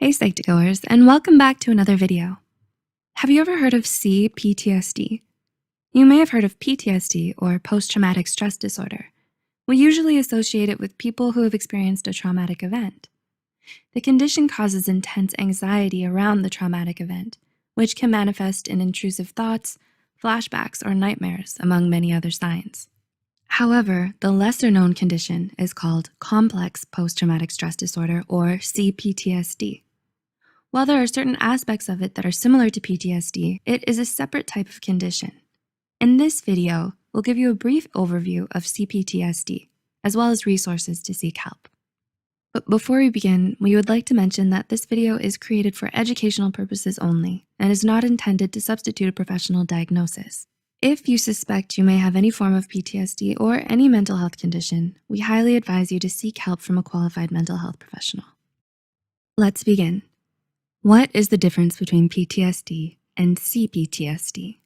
Hey Psych2Goers, and welcome back to another video. Have you ever heard of C-PTSD? You may have heard of PTSD or post-traumatic stress disorder. We usually associate it with people who have experienced a traumatic event. The condition causes intense anxiety around the traumatic event, which can manifest in intrusive thoughts, flashbacks, or nightmares, among many other signs. However, the lesser-known condition is called complex post-traumatic stress disorder, or CPTSD. While there are certain aspects of it that are similar to PTSD, it is a separate type of condition. In this video, we'll give you a brief overview of CPTSD, as well as resources to seek help. But before we begin, we would like to mention that this video is created for educational purposes only and is not intended to substitute a professional diagnosis. If you suspect you may have any form of PTSD or any mental health condition, we highly advise you to seek help from a qualified mental health professional. Let's begin. What is the difference between PTSD and CPTSD?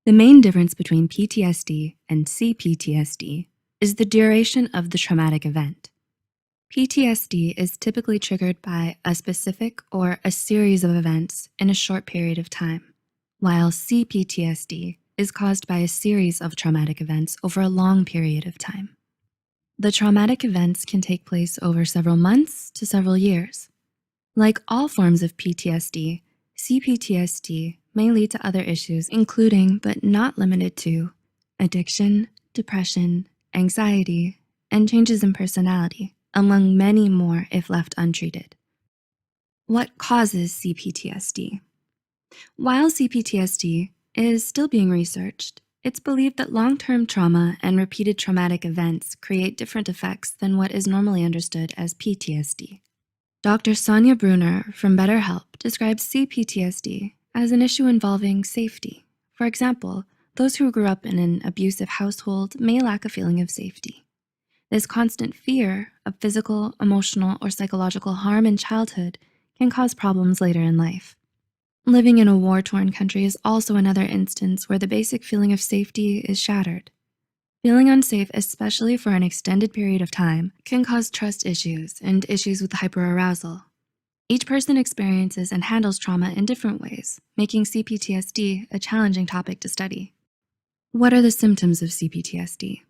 The main difference between PTSD and CPTSD is the duration of the traumatic event. PTSD is typically triggered by a specific or a series of events in a short period of time, while CPTSD is caused by a series of traumatic events over a long period of time. The traumatic events can take place over several months to several years. Like all forms of PTSD, CPTSD may lead to other issues, including but not limited to addiction, depression, anxiety, and changes in personality, among many more if left untreated. What causes CPTSD? While CPTSD is still being researched, it's believed that long-term trauma and repeated traumatic events create different effects than what is normally understood as PTSD. Dr. Sonya Bruner from BetterHelp describes CPTSD as an issue involving safety. For example, those who grew up in an abusive household may lack a feeling of safety. This constant fear of physical, emotional, or psychological harm in childhood can cause problems later in life. Living in a war-torn country is also another instance where the basic feeling of safety is shattered. Feeling unsafe, especially for an extended period of time, can cause trust issues and issues with hyperarousal. Each person experiences and handles trauma in different ways, making CPTSD a challenging topic to study. What are the symptoms of CPTSD?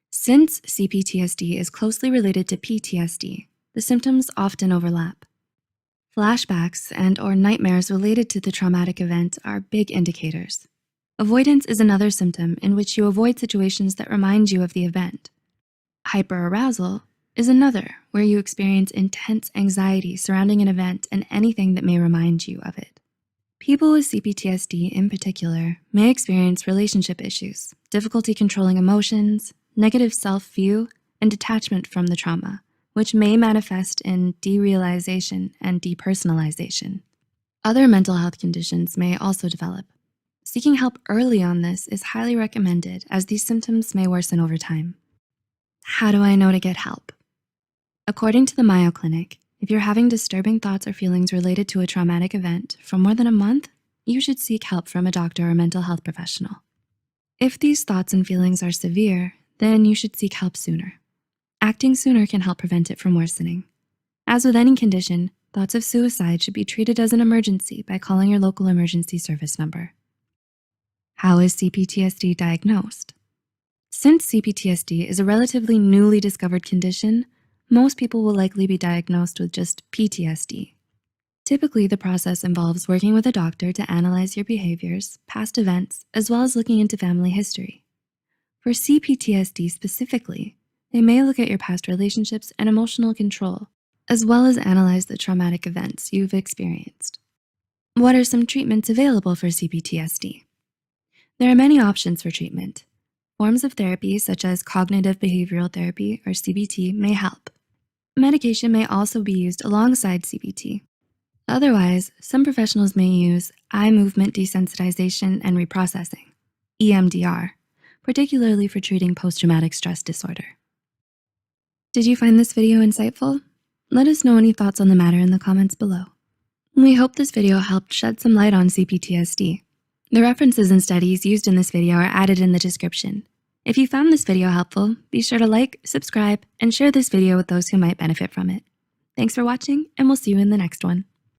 Since CPTSD is closely related to PTSD, the symptoms often overlap. Flashbacks and/or nightmares related to the traumatic event are big indicators. Avoidance is another symptom in which you avoid situations that remind you of the event. Hyperarousal is another where you experience intense anxiety surrounding an event and anything that may remind you of it. People with CPTSD in particular may experience relationship issues, difficulty controlling emotions, negative self-view, and detachment from the trauma, which may manifest in derealization and depersonalization. Other mental health conditions may also develop. Seeking help early on this is highly recommended as these symptoms may worsen over time. How do I know to get help? According to the Mayo Clinic, if you're having disturbing thoughts or feelings related to a traumatic event for more than a month, you should seek help from a doctor or mental health professional. If these thoughts and feelings are severe, then you should seek help sooner. Acting sooner can help prevent it from worsening. As with any condition, thoughts of suicide should be treated as an emergency by calling your local emergency service number. How is CPTSD diagnosed? Since CPTSD is a relatively newly discovered condition, most people will likely be diagnosed with just PTSD. Typically, the process involves working with a doctor to analyze your behaviors, past events, as well as looking into family history. For CPTSD specifically, they may look at your past relationships and emotional control, as well as analyze the traumatic events you've experienced. What are some treatments available for CPTSD? There are many options for treatment. Forms of therapy such as cognitive behavioral therapy or CBT may help. Medication may also be used alongside CBT. Otherwise, some professionals may use eye movement desensitization and reprocessing, EMDR, particularly for treating post-traumatic stress disorder. Did you find this video insightful? Let us know any thoughts on the matter in the comments below. We hope this video helped shed some light on CPTSD. The references and studies used in this video are added in the description. If you found this video helpful, be sure to like, subscribe, and share this video with those who might benefit from it. Thanks for watching, and we'll see you in the next one.